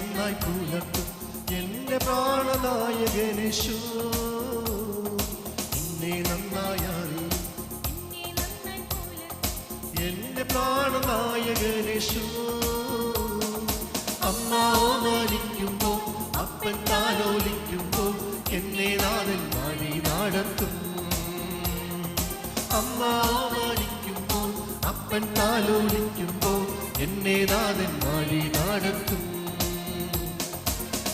നന്നായി പുലർത്തും എന്റെ പ്രാണനായകനേശു. എന്നെ നന്നായി അറിയും എന്റെ പ്രാണനായകനേശു. അമ്മ ഓമനിക്കുമ്പോ അപ്പൻ താലോലിക്കുമ്പോ എന്നെ നാഥൻ വഴി നടത്തും. അമ്മ ഓമനിക്കുമ്പോ അപ്പൻ താലോലിക്കുമ്പോ എന്നെ നാഥൻ വഴി നടത്തും.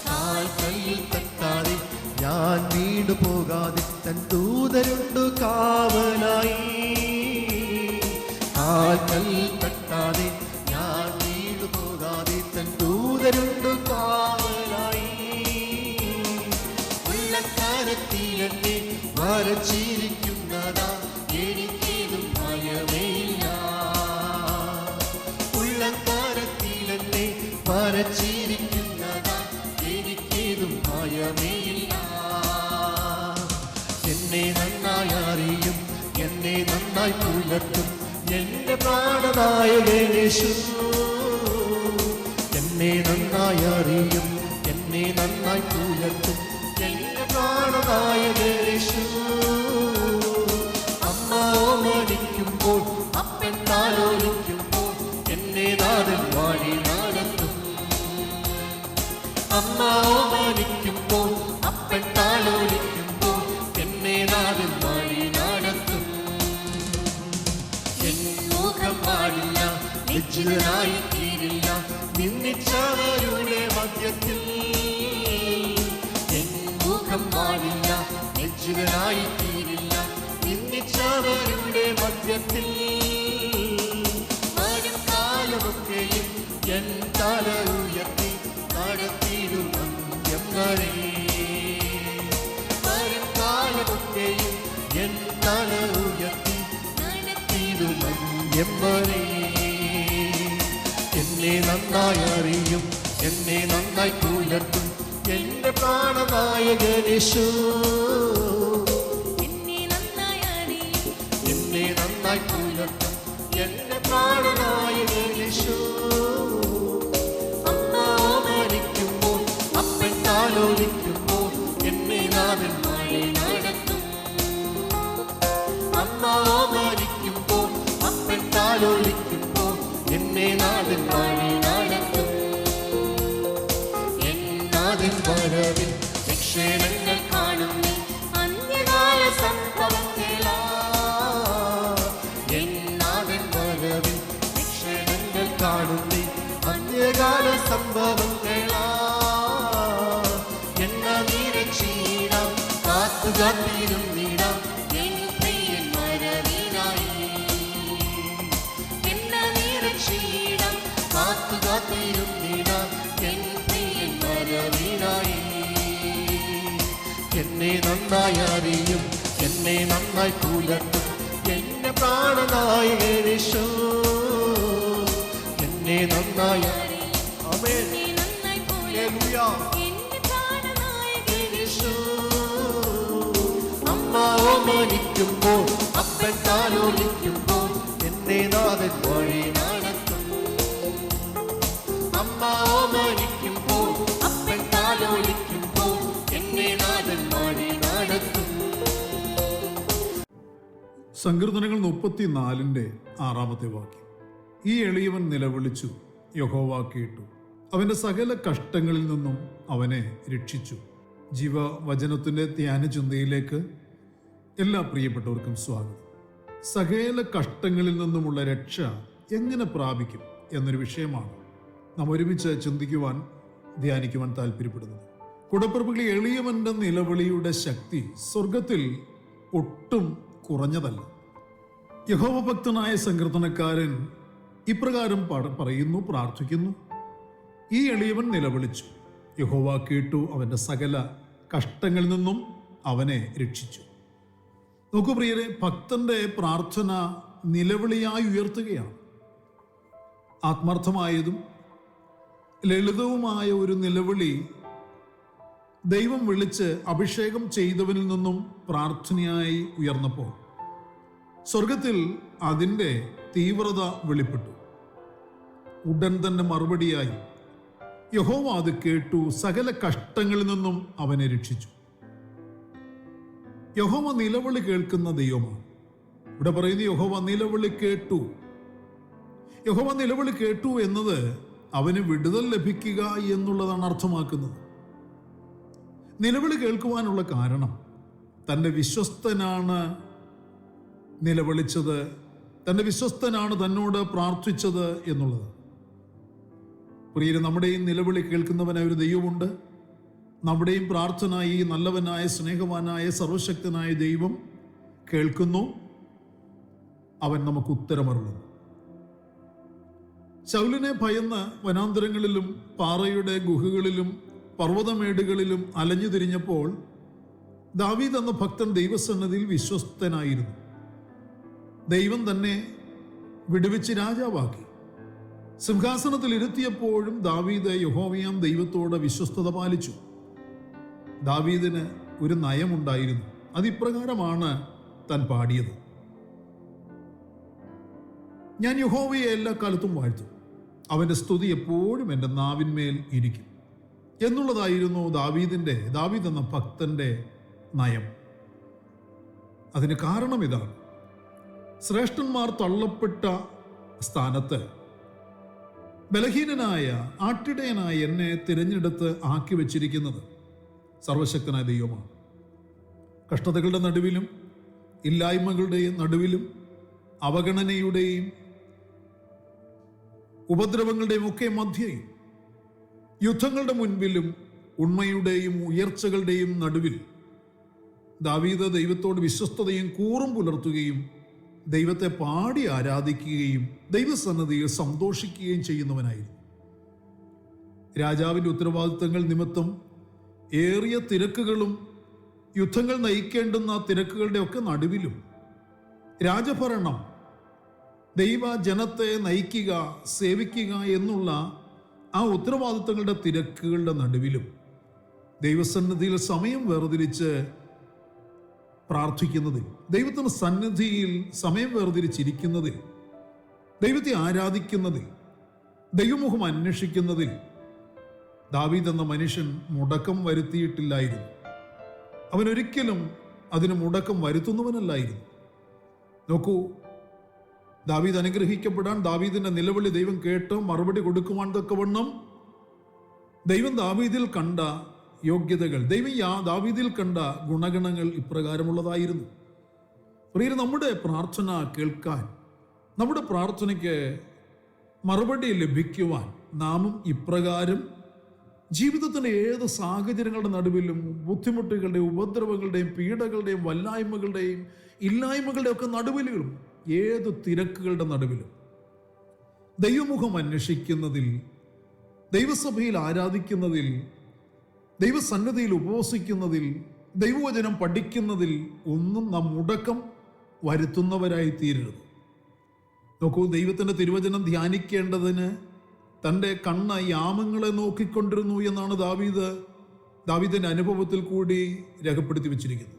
കാൽക്കല്ലിൽ തട്ടാതെ ഞാൻ വീണു പോകാതെ തൻ ദൂതരുണ്ടു കാവലായി. കാൽക്കല്ലിൽ തട്ടാതെ ഞാൻ വീണു പോകാതെ തൻ ദൂതരുണ്ടു കാവലായി. ഉള്ളക്കാരത്തിലെന്നെ വരച്ചിരിക്കുന്നതാ എനിക്കേതും ഭയമേയില്ല. ഉള്ളക്കാരത്തിലെന്നെ വരച്ചിരിക്കുന്നതാ എനിക്കേതും ഭയമേയില്ല. എന്നെ നന്നായി അറിയും എന്നെ നന്നായി പുലർത്തും എന്റെ പ്രാണനായകനേശു. എന്നെ നന്നായി അറിയും എന്നെ നന്നായി പുലർത്തും എന്റെ പ്രാണനായകനേശു. അമ്മ ഓമനിക്കുമ്പോൾ അപ്പൻ താലോലിക്കുമ്പോൾ എന്നെ നാഥൻ വഴി നടത്തും. അമ്മ ഓമനിക്കുമ്പോൾ അപ്പൻ താലോലിക്കുമ്പോൾ എന്നെ നാഥൻ വഴി നടത്തും. എൻ മുഖം പാടില്ല ലജ്ജിതനായി തീരില്ല നിന്നിച്ചവരുടെ മധ്യത്തിൽ. എൻ മുഖം പാടില്ല ലജ്ജിതനായി തീരില്ല നിന്നിച്ചവരുടെ മധ്യത്തിൽ. വരും കാലമൊക്കെയും എൻ തല ഉയർത്തി നടത്തിയിടും അന്ത്യം വരെ. വരും കാലമൊക്കെയും എൻ തല ഉയർത്തി നടത്തിയിടും അന്ത്യം വരെ. എന്നെ നന്നായി അറിയും എന്നെ നന്നായി പുലർത്തും എന്റെ പ്രാണനായകനേശു. എന്നെ നന്നായി അറിയും എന്നെ നന്നായി പുലർത്തും എന്റെ പ്രാണനായകനേശു. അമ്മ ഓമനിക്കുമ്പോൾ അപ്പൻ താലോലിക്കുമ്പോൾ എന്നെ നാഥൻ വഴി നടത്തും. അമ്മ ഓമനിക്കുമ്പോൾ അപ്പൻ താലോലിക്കുമ്പോൾ എന്നെ നാഥൻ വഴി നടത്തും. എൻ നാഥൻ വരവിൽ ലക്ഷണങ്ങൾ കാണും നീ അന്ത്യകാല സംഭവങ്ങളാ. എൻ നാഥൻ വരവിൽ ലക്ഷണങ്ങൾ കാണും നീ അന്ത്യകാല സംഭവങ്ങളാ. എന്ന നിരക്ഷീടാം കാത്തു കാത്തിരുന്നിടാം എൻ പ്രിയൻ വരവിനായി എന്ന നിരക്ഷീടാം കാത്തു കാത്തിരുന്നിടാം എൻ പ്രിയൻ വരവിനായി. എന്നെ നന്നായി അറിയും എന്നെ നന്നായി പുലർത്തും എന്റെ പ്രാണനായകനേശു. എന്നെ നന്നായി ആമേൻ എന്നെ നന്നായി ഹല്ലേലൂയ എന്റെ പ്രാണനായകനേശു. അമ്മ ഓമനിക്കുമ്പോൾ അപ്പൻ താലോലിക്കുമ്പോൾ എന്നെ നാഥൻ വഴി നടത്തും. അമ്മ ഓമനിക്കുമ്പോൾ അപ്പൻ താലോലിക്കുമ്പോൾ എന്നെ നാഥൻ വഴി നടത്തും. സങ്കീർത്തനങ്ങൾ 34-6 വാക്യം. ഈ എളിയവൻ നിലവിളിച്ചു, യഹോവ കേട്ടു, അവന്റെ സകല കഷ്ടങ്ങളിൽ നിന്നും അവനെ രക്ഷിച്ചു. ജീവവചനത്തിന്റെ ധ്യാന ചിന്തയിലേക്ക് എല്ലാ പ്രിയപ്പെട്ടവർക്കും സ്വാഗതം. സകല കഷ്ടങ്ങളിൽ നിന്നുമുള്ള രക്ഷ എങ്ങനെ പ്രാപിക്കും എന്നൊരു വിഷയമാണ് നാം ഒരുമിച്ച് ചിന്തിക്കുവാൻ ധ്യാനിക്കുവാൻ താല്പര്യപ്പെടുന്നത്. കുടപ്പിറപ്പുകളി, എളിയവന്റെ നിലവിളിയുടെ ശക്തി സ്വർഗത്തിൽ ഒട്ടും കുറഞ്ഞതല്ല. യഹോവ ഭക്തനായ സങ്കീർത്തനക്കാരൻ ഇപ്രകാരം പറയുന്നു, പ്രാർത്ഥിക്കുന്നു. ഈ എളിയവൻ നിലവിളിച്ചു, യഹോവ കേട്ടു, അവന്റെ സകല കഷ്ടങ്ങളിൽ നിന്നും അവനെ രക്ഷിച്ചു. നോക്കൂ പ്രിയരെ, ഭക്തന്റെ പ്രാർത്ഥന നിലവിളിയായി ഉയർത്തുകയാണ്. ആത്മാർത്ഥമായതും ലളിതവുമായ ഒരു നിലവിളി ദൈവം വിളിച്ച് അഭിഷേകം ചെയ്തവനിൽ നിന്നും പ്രാർത്ഥനയായി ഉയർന്നപ്പോൾ സ്വർഗത്തിൽ അതിൻ്റെ തീവ്രത വെളിപ്പെട്ടു. ഉടൻ തന്നെ മറുപടിയായി യഹോവ അത് കേട്ടു, സകല കഷ്ടങ്ങളിൽ നിന്നും അവനെ രക്ഷിച്ചു. യഹോവ നിലവിളി കേൾക്കുന്ന ദൈവമാണ്. ഇവിടെ പറയുന്നത് യഹോവ നിലവിളി കേട്ടു. യഹോവ നിലവിളി കേട്ടു എന്നത് അവന് വിടുതൽ ലഭിക്കുക എന്നുള്ളതാണ് അർത്ഥമാക്കുന്നത്. നിലവിളി കേൾക്കുവാനുള്ള കാരണം തൻ്റെ വിശ്വസ്തനാണ് നിലവിളിച്ചത്, തൻ്റെ വിശ്വസ്തനാണ് തന്നോട് പ്രാർത്ഥിച്ചത് എന്നുള്ളത്. പ്രിയരെ, നമ്മുടെയും നിലവിളി കേൾക്കുന്നവനായ ഒരു ദൈവമുണ്ട്. നമ്മുടെയും പ്രാർത്ഥന ഈ നല്ലവനായ സ്നേഹവാനായ സർവശക്തനായ ദൈവം കേൾക്കുന്നു. അവൻ നമുക്ക് ഉത്തരമരുളുന്നു. ശൗലിനെ ഭയന്ന് വനാന്തരങ്ങളിലും പാറയുടെ ഗുഹകളിലും പർവ്വതമേടുകളിലും അലഞ്ഞു തിരിഞ്ഞപ്പോൾ ദാവീദ് എന്ന ഭക്തൻ ദൈവസന്നിധിയിൽ വിശ്വസ്തനായിരുന്നു. ദൈവം തന്നെ വിടുവിച്ച് രാജാവാക്കി. സിംഹാസനത്തിൽ ഇരുത്തിയപ്പോഴും ദാവീദ് യഹോവയാം ദൈവത്തോട് വിശ്വസ്തത പാലിച്ചു. ദാവീദിന് ഒരു നയമുണ്ടായിരുന്നു. അതിപ്രകാരമാണ് താൻ പാടിയത്: ഞാൻ യഹോവയെ എല്ലാ കാലത്തും വാഴ്ത്തും, അവൻ്റെ സ്തുതി എപ്പോഴും എൻ്റെ നാവിന്മേൽ ഇരിക്കും എന്നുള്ളതായിരുന്നു ദാവീദ് എന്ന ഭക്തന്റെ നയം. അതിന് കാരണം ഇതാണ്: ശ്രേഷ്ഠന്മാർ തള്ളപ്പെട്ട സ്ഥാനത്ത് ബലഹീനനായ ആട്ടിടയനായ എന്നെ തിരഞ്ഞെടുത്ത് ആക്കി വച്ചിരിക്കുന്നത് സർവശക്തനായ ദൈവമാണ്. കഷ്ടതകളുടെ നടുവിലും ഇല്ലായ്മകളുടെയും നടുവിലും അവഗണനയുടെയും ഉപദ്രവങ്ങളുടെയും ഒക്കെ മധ്യയും യുദ്ധങ്ങളുടെ മുൻപിലും ഉണ്മയുടെയും ഉയർച്ചകളുടെയും നടുവിൽ ദാവീദ് ദൈവത്തോട് വിശ്വസ്തതയും കൂറും പുലർത്തുകയും ദൈവത്തെ പാടി ആരാധിക്കുകയും ദൈവസന്നിധിയിൽ സന്തോഷിക്കുകയും ചെയ്യുന്നവനായിരുന്നു. രാജാവിൻ്റെ ഉത്തരവാദിത്തങ്ങൾ നിമിത്തം ഏറിയ തിരക്കുകളും യുദ്ധങ്ങൾ നയിക്കേണ്ടുന്ന തിരക്കുകളുടെ ഒക്കെ നടുവിലും രാജഭരണം, ദൈവജനത്തെ നയിക്കുക, സേവിക്കുക എന്നുള്ള ആ ഉത്തരവാദിത്തങ്ങളുടെ തിരക്കുകളുടെ നടുവിലും ദൈവസന്നിധിയിൽ സമയം വേർതിരിച്ച് പ്രാർത്ഥിക്കുന്നതിൽ, ദൈവത്തിൻ്റെ സന്നിധിയിൽ സമയം വേർതിരിച്ചിരിക്കുന്നതിൽ, ദൈവത്തെ ആരാധിക്കുന്നതിൽ, ദൈവമുഖം അന്വേഷിക്കുന്നതിൽ ദാവീദ് എന്ന മനുഷ്യൻ മുടക്കം വരുത്തിയിട്ടില്ലായിരുന്നു. അവനൊരിക്കലും അതിന് മുടക്കം വരുത്തുന്നവനല്ലായിരുന്നു. നോക്കൂ, ദാവീദ് അനുഗ്രഹിക്കപ്പെടാൻ, ദാവീദിന്റെ നിലവിളി ദൈവം കേട്ട് മറുപടി കൊടുക്കുവാൻ തക്കവണ്ണം ദൈവം ദാവീദിൽ കണ്ട യോഗ്യതകൾ, ദൈവം ദാവീദിൽ കണ്ട ഗുണഗണങ്ങൾ ഇപ്രകാരമുള്ളതായിരുന്നു. പ്രിയരെ, നമ്മുടെ പ്രാർത്ഥന കേൾക്കാൻ, നമ്മുടെ പ്രാർത്ഥനയ്ക്ക് മറുപടി ലഭിക്കുവാൻ നാമും ഇപ്രകാരം ജീവിതത്തിൻ്റെ ഏത് സാഹചര്യങ്ങളുടെ നടുവിലും ബുദ്ധിമുട്ടുകളുടെയും ഉപദ്രവങ്ങളുടെയും പീഡകളുടെയും വല്ലായ്മകളുടെയും ഇല്ലായ്മകളുടെയും ഒക്കെ നടുവിലും, ഏത് തിരക്കുകളുടെ നടുവിലും ദൈവമുഖം അന്വേഷിക്കുന്നതിൽ, ദൈവസഭയിൽ ആരാധിക്കുന്നതിൽ, ദൈവസന്നിധിയിൽ ഉപവസിക്കുന്നതിൽ, ദൈവവചനം പഠിക്കുന്നതിൽ ഒന്നും നാം മുടക്കം വരുത്തുന്നവരായി തീരരുത്. നോക്കൂ, ദൈവത്തിൻ്റെ തിരുവചനം ധ്യാനിക്കേണ്ടതിന് തൻ്റെ കണ്ണ് യാമങ്ങളെ നോക്കിക്കൊണ്ടിരുന്നു എന്നാണ് ദാവീദിന്റെ അനുഭവത്തിൽ കൂടി രേഖപ്പെടുത്തി വച്ചിരിക്കുന്നത്.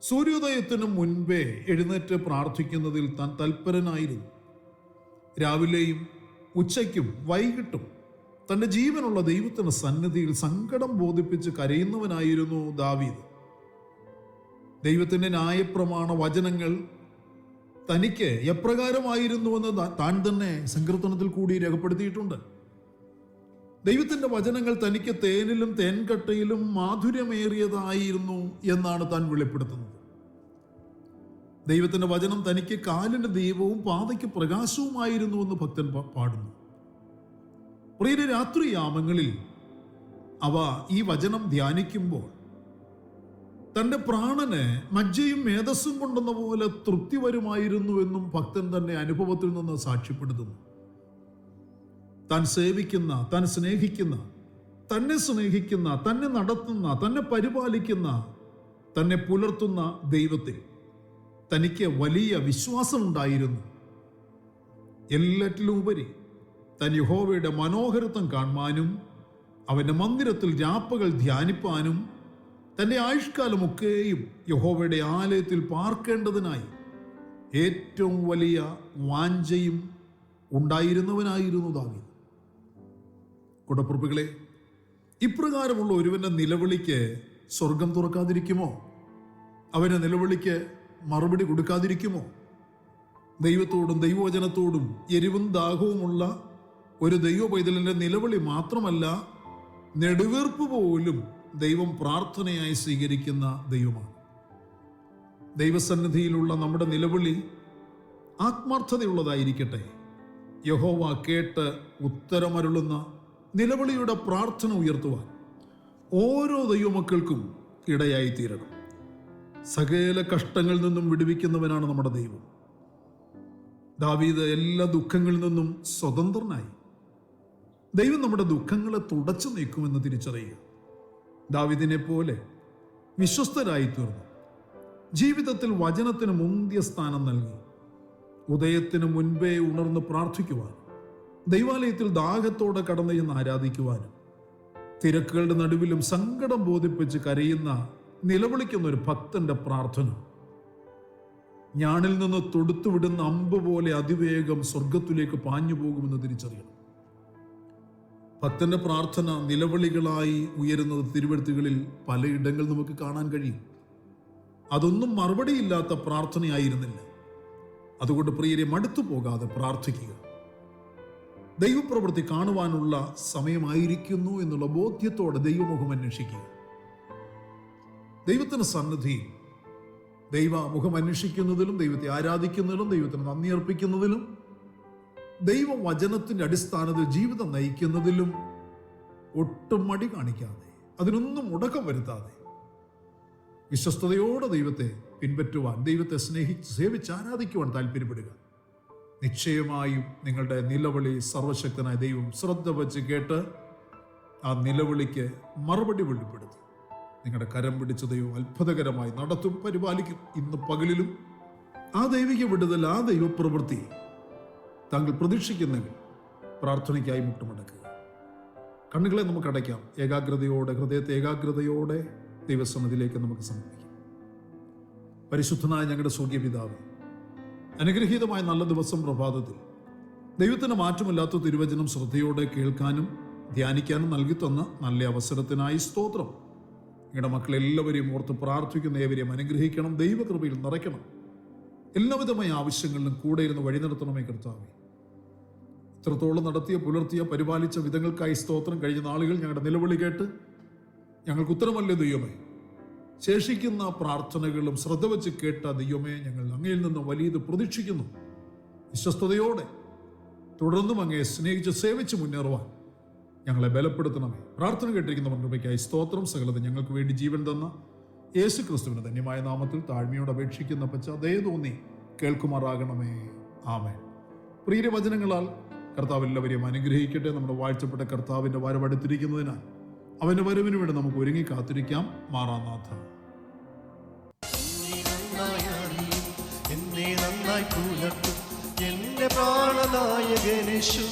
സൂര്യോദയത്തിനു മുൻപേ എഴുന്നേറ്റ് പ്രാർത്ഥിക്കുന്നതിൽ താൻ തൽപരനായിരുന്നു. രാവിലെയും ഉച്ചയ്ക്കും വൈകിട്ടും തൻ്റെ ജീവനുള്ള ദൈവത്തിൻ്റെ സന്നിധിയിൽ സങ്കടം ബോധിപ്പിച്ച് കരയുന്നവനായിരുന്നു ദാവീദ്. ദൈവത്തിൻ്റെ ന്യായപ്രമാണ വചനങ്ങൾ തനിക്ക് എപ്രകാരമായിരുന്നുവെന്ന് താൻ തന്നെ സങ്കീർത്തനത്തിൽ കൂടി രേഖപ്പെടുത്തിയിട്ടുണ്ട്. ദൈവത്തിൻ്റെ വചനങ്ങൾ തനിക്ക് തേനിലും തേൻകട്ടയിലും മാധുര്യമേറിയതായിരുന്നു എന്നാണ് താൻ വെളിപ്പെടുത്തുന്നത്. ദൈവത്തിൻ്റെ വചനം തനിക്ക് കാലിന് ദീപവും പാതയ്ക്ക് പ്രകാശവുമായിരുന്നു എന്ന് ഭക്തൻ പാടുന്നു. പ്രിയരെ, രാത്രിയാമങ്ങളിൽ അവ ഈ വചനം ധ്യാനിക്കുമ്പോൾ തൻ്റെ പ്രാണന് മജ്ജയും മേധസ്സും കൊണ്ടെന്ന പോലെ തൃപ്തി വരുമായിരുന്നുവെന്നും ഭക്തൻ തന്നെ അനുഭവത്തിൽ നിന്ന് സാക്ഷ്യപ്പെടുത്തുന്നു. താൻ സേവിക്കുന്ന, താൻ സ്നേഹിക്കുന്ന, തന്നെ സ്നേഹിക്കുന്ന, തന്നെ നടത്തുന്ന, തന്നെ പരിപാലിക്കുന്ന, തന്നെ പുലർത്തുന്ന ദൈവത്തിൽ തനിക്ക് വലിയ വിശ്വാസമുണ്ടായിരുന്നു. എല്ലാറ്റിലും ഉപരി താൻ യഹോവയുടെ മനോഹരത്വം കാണുവാനും അവൻ്റെ മന്ദിരത്തിൽ രാപ്പകൽ ധ്യാനിപ്പാനും തൻ്റെ ആയുഷ്കാലമൊക്കെയും യഹോവയുടെ ആലയത്തിൽ പാർക്കേണ്ടതിനായി ഏറ്റവും വലിയ വാഞ്ചയും ഉണ്ടായിരുന്നവനായിരുന്നു ദാവീദ്. കൂടപ്പുറപ്പുകളെ, ഇപ്രകാരമുള്ള ഒരുവന്റെ നിലവിളിക്ക് സ്വർഗം തുറക്കാതിരിക്കുമോ? അവന്റെ നിലവിളിക്ക് മറുപടി കൊടുക്കാതിരിക്കുമോ? ദൈവത്തോടും ദൈവവചനത്തോടും എരിവും ദാഹവുമുള്ള ഒരു ദൈവ പൈതലിന്റെ നിലവിളി മാത്രമല്ല, നെടുവീർപ്പ് പോലും ദൈവം പ്രാർത്ഥനയായി സ്വീകരിക്കുന്ന ദൈവമാണ്. ദൈവസന്നിധിയിലുള്ള നമ്മുടെ നിലവിളി ആത്മാർത്ഥതയുള്ളതായിരിക്കട്ടെ. യഹോവ കേട്ട് ഉത്തരമരുളുന്ന നിലവിളിയുടെ പ്രാർത്ഥന ഉയർത്തുവാൻ ഓരോ ദൈവമക്കൾക്കും ഇടയായി തീരണം. സകല കഷ്ടങ്ങളിൽ നിന്നും വിടുവിക്കുന്നവനാണ് നമ്മുടെ ദൈവം. ദാവീദ് എല്ലാ ദുഃഖങ്ങളിൽ നിന്നും സ്വതന്ത്രനായി. ദൈവം നമ്മുടെ ദുഃഖങ്ങളെ തുടച്ചു നീക്കുമെന്ന് തിരിച്ചറിയുക. ദാവീദിനെ പോലെ വിശ്വസ്തരായി തീർന്നു. ജീവിതത്തിൽ വചനത്തിന് മുന്തിയ സ്ഥാനം നൽകി. ഉദയത്തിന് മുൻപേ ഉണർന്ന് പ്രാർത്ഥിക്കുവാനും ദൈവാലയത്തിൽ ദാഹത്തോടെ കടന്നു ചെന്ന് ആരാധിക്കുവാനും തിരക്കുകളുടെ നടുവിലും സങ്കടം ബോധിപ്പിച്ച് കരയുന്ന നിലവിളിക്കുന്ന ഒരു ഭക്തന്റെ പ്രാർത്ഥന ഞാണിൽ നിന്ന് തൊടുത്തുവിടുന്ന അമ്പ് പോലെ അതിവേഗം സ്വർഗത്തിലേക്ക് പാഞ്ഞു പോകുമെന്ന് തിരിച്ചറിയണം. ഭക്തന്റെ പ്രാർത്ഥന നിലവിളികളായി ഉയരുന്നത് തിരുവെഴുത്തുകളിൽ പലയിടങ്ങൾ നമുക്ക് കാണാൻ കഴിയും. അതൊന്നും മറുപടിയില്ലാത്ത പ്രാർത്ഥനയായിരുന്നില്ല. അതുകൊണ്ട് പ്രിയരെ, മടുത്തു പോകാതെ പ്രാർത്ഥിക്കുക. ദൈവപ്രവൃത്തി കാണുവാനുള്ള സമയമായിരിക്കുന്നു എന്നുള്ള ബോധ്യത്തോടെ ദൈവമുഖം അന്വേഷിക്കുക. ദൈവത്തിന് സന്നിധിയിൽ ദൈവമുഖം അന്വേഷിക്കുന്നതിലും ദൈവത്തെ ആരാധിക്കുന്നതിലും ദൈവത്തിന് നന്ദി അർപ്പിക്കുന്നതിലും ദൈവവചനത്തിന്റെ അടിസ്ഥാനത്തിൽ ജീവിതം നയിക്കുന്നതിലും ഒട്ടും മടി കാണിക്കാതെ, അതിനൊന്നും മുടക്കം വരുത്താതെ വിശ്വസ്തയോടെ ദൈവത്തെ പിൻപറ്റുവാൻ, ദൈവത്തെ സ്നേഹിച്ച് സേവിച്ച് ആരാധിക്കുവാൻ താല്പര്യപ്പെടുക. നിശ്ചയമായും നിങ്ങളുടെ നിലവിളി സർവശക്തനായ ദൈവം ശ്രദ്ധ വച്ച് കേട്ട് ആ നിലവിളിക്ക് മറുപടി വെളിപ്പെടുത്തി നിങ്ങളുടെ കരം പിടിച്ച ദൈവം അത്ഭുതകരമായി നടത്തും, പരിപാലിക്കും. ഇന്ന് പകലിലും ആ ദൈവിക വിടുതൽ, ആ ദൈവപ്രവൃത്തി താങ്കൾ പ്രതീക്ഷിക്കുന്നെങ്കിൽ പ്രാർത്ഥനയ്ക്കായി മുട്ടുമടക്കുക. കണ്ണുകളെ നമുക്ക് അടയ്ക്കാം. ഏകാഗ്രതയോടെ, ഹൃദയത്തെ ഏകാഗ്രതയോടെ ദൈവസന്നിധിയിലേക്ക് നമുക്ക് സമർപ്പിക്കാം. പരിശുദ്ധനായ ഞങ്ങളുടെ സ്വർഗീയ പിതാവേ, അനുഗ്രഹീതമായ നല്ല ദിവസം പ്രഭാതത്തിൽ ദൈവത്തിന് മാറ്റമില്ലാത്ത തിരുവചനം ശ്രദ്ധയോടെ കേൾക്കാനും ധ്യാനിക്കാനും നൽകി തന്ന നല്ല അവസരത്തിനായി സ്തോത്രം. നിങ്ങളുടെ മക്കളെല്ലാവരെയും ഓർത്ത് പ്രാർത്ഥിക്കുന്ന ഏവരെയും അനുഗ്രഹിക്കണം, ദൈവകൃപയിൽ നിറയ്ക്കണം. എല്ലാവിധമായ ആവശ്യങ്ങളിലും കൂടെ ഇരുന്ന് വഴി നടത്തണമേ കർത്താവേ. ഇത്രത്തോളം നടത്തിയ, പുലർത്തിയ, പരിപാലിച്ച വിധങ്ങൾക്കായി സ്തോത്രം. കഴിഞ്ഞ നാളുകൾ ഞങ്ങളുടെ നിലവിളി കേട്ട് ഞങ്ങൾക്ക് ഉത്തരമല്ലേ ദൈവമേ, ശേഷിക്കുന്ന പ്രാർത്ഥനകളും ശ്രദ്ധ വെച്ച് കേട്ട ദൈവമേ, ഞങ്ങൾ അങ്ങയിൽ നിന്ന് വലിയത് പ്രതീക്ഷിക്കുന്നു. വിശ്വസ്തയോടെ തുടർന്നും അങ്ങയെ സ്നേഹിച്ച് സേവിച്ച് മുന്നേറുവാൻ ഞങ്ങളെ ബലപ്പെടുത്തണമേ. പ്രാർത്ഥന കേട്ടിരിക്കുന്ന കൃപയ്ക്കായി സ്തോത്രം. സകലത ഞങ്ങൾക്ക് വേണ്ടി ജീവൻ തന്ന യേശു ക്രിസ്തുവിന്റെ ധന്യമായ നാമത്തിൽ താഴ്മയോട് അപേക്ഷിക്കുന്ന പച്ച ദയ തോന്നി കേൾക്കുമാറാകണമേ. ആമേൻ. പ്രിയ വചനങ്ങളാൽ കർത്താവ് എല്ലാവരെയും അനുഗ്രഹിക്കട്ടെ. നമ്മുടെ വാഴ്ചപ്പെട്ട കർത്താവിന്റെ വരവടുത്തിരിക്കുന്നതിനാൽ അവന്റെ വരവിന് വേണ്ടി നമുക്ക് ഒരുങ്ങി കാത്തിരിക്കാം. മാറാനാഥ എന്നെ നന്നായി പുലർത്തും എന്റെ പ്രാണനായകനേശു.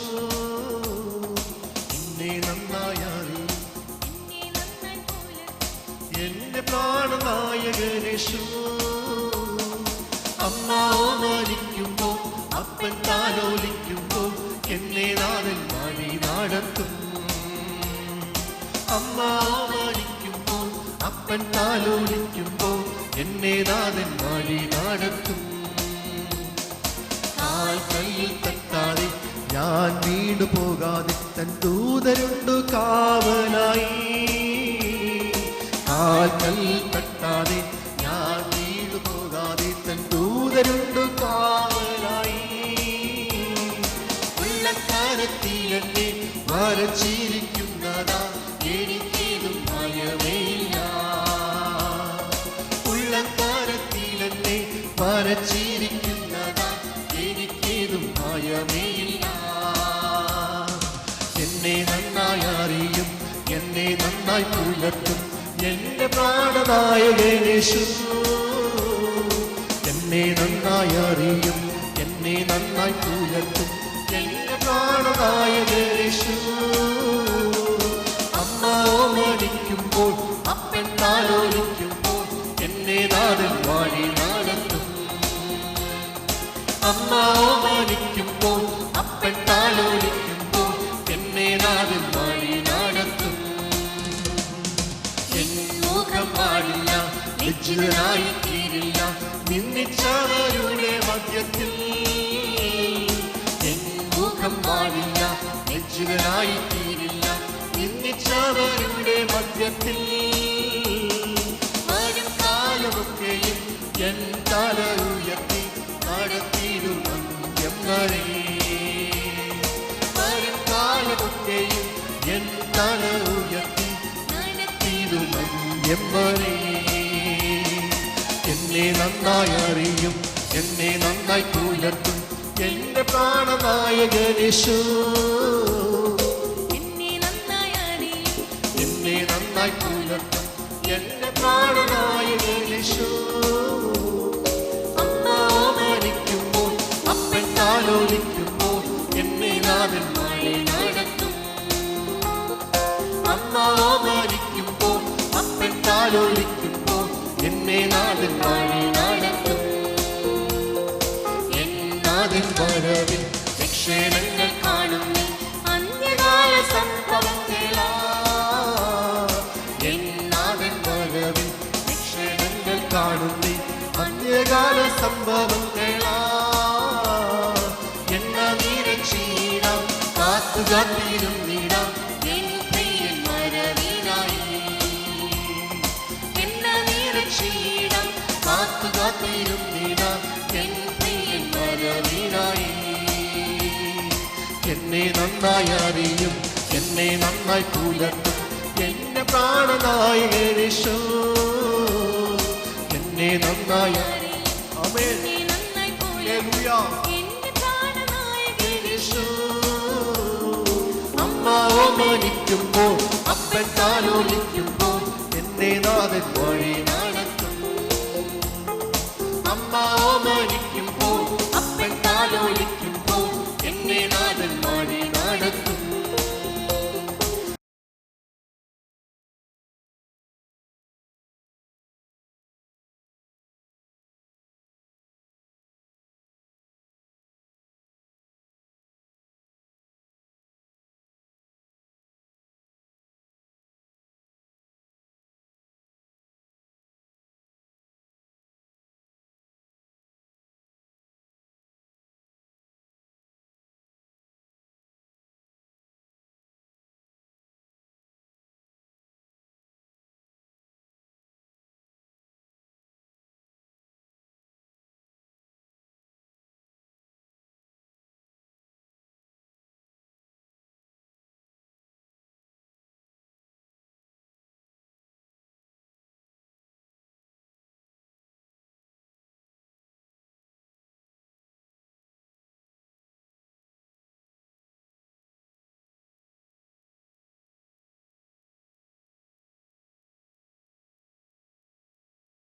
എന്നെ നന്നായി അറിയും എന്റെ പ്രാണനായകനേശു. അമ്മ ഓമനിക്കുമ്പോ അപ്പൻ താലോലിക്കുമ്പോ എന്നെ നാഥൻ വഴി നടത്തും. അമ്മ ഓമനിക്കുമ്പോ അപ്പൻ താലോലിക്കുമ്പോ എന്നെ നാഥൻ വഴി നടത്തും. കാൽക്കല്ലിൽ തട്ടാതെ ഞാൻ വീണു പോകാതെ തൻ ദൂതരുണ്ടു കാവലായി. കാൽക്കല്ലിൽ തട്ടാതെ ഞാൻ വീണു പോകാതെ തൻ ദൂതരുണ്ടു കാവലായി. ഉള്ളക്കാരത്തിൽ എന്നെ വരച്ചിരിക്കുന്നതാ എനിക്കേതും ഭയമേയില്ല. ഉള്ളക്കാരത്തിൽ എന്നെ വരച്ചിരിക്കുന്നതാ എനിക്കേതും ഭയമേയില്ല. എന്നെ നന്നായി അറിയും എന്നെ നന്നായി പുലർത്തും എന്റെ പ്രാണനായകനേശു. എന്നെ നന്നായി അറിയും എന്നെ നന്നായി പുലർത്തും എന്റെ പ്രാണനായകനേശു. അമ്മ ഓമനിക്കുമ്പോൾ അപ്പൻ താലോലിക്കുമ്പോൾ എന്നെ നാഥൻ വഴി നടത്തും. അമ്മ ഓമനിക്കുമ്പോൾ അപ്പൻ താലോലിക്കുമ്പോൾ എന്നെ നാഥൻ വഴി ലജ്ജിതനായി തീരില്ല നിന്ദിച്ചവരുടെ മധ്യത്തിൽ എൻ മുഖം വാടില്ല ലജ്ജിതനായി തീരില്ല നിന്ദിച്ചവരുടെ മധ്യത്തിൽ വരും കാലമൊക്കെയും എൻ തല ഉയർത്തി നടത്തിയിടും അന്ത്യം വരെ വരും കാലമൊക്കെയും എൻ തല ഉയർത്തി നടത്തിയിടും അന്ത്യം വരെ എന്നെ നന്നായി അറിയും എന്നെ നന്നായി പുലർത്തും എന്റെ പ്രാണനായകനേശു എന്നെ നന്നായി അറിയും എന്നെ നന്നായി പുലർത്തും എന്റെ പ്രാണനായകനേശു അമ്മ ഓമനിക്കുമ്പോൾ അപ്പൻ താലോലിക്കുമ്പോൾ എന്നെ നാഥൻ വഴി നടത്തും അമ്മ ഓമനിക്കുമ്പോൾ അപ്പൻ താലോലിക്കുമ്പോൾ എന്നെ നാഥൻ വഴി നടത്തും എന്നാഥൻ വരവിൽ വിക്ഷേപങ്ങൾ കാണും നീ അന്ത്യകാല സംഭവങ്ങളാ എന്നാഥൻ വരവിൽ വിക്ഷേപങ്ങൾ കാണും നീ അന്ത്യകാല സംഭവങ്ങളാ എന്ന നിരക്ഷീടാം കാത്തു കാത്തിരുന്നിടാം എൻ പ്രിയൻ വരവിനായി എന്ന നിരക്ഷീടാം കാത്തു കാത്തിരുന്നിടാം എൻ പ്രിയൻ വരവിനായി എന്നെ നന്നായി അറിയും എന്നെ നന്നായി പുലർത്തും എന്റെ പ്രാണനായകനേശു എന്നെ നന്നായി ആമേൻ എന്നെ നന്നായി പോലെ ഹല്ലേലൂയ എന്റെ പ്രാണനായകനേശു അമ്മ ഓമനിക്കുമ്പോൾ അപ്പൻ താലോലിക്കുമ്പോൾ എന്നെ നാഥൻ വഴി നടത്തും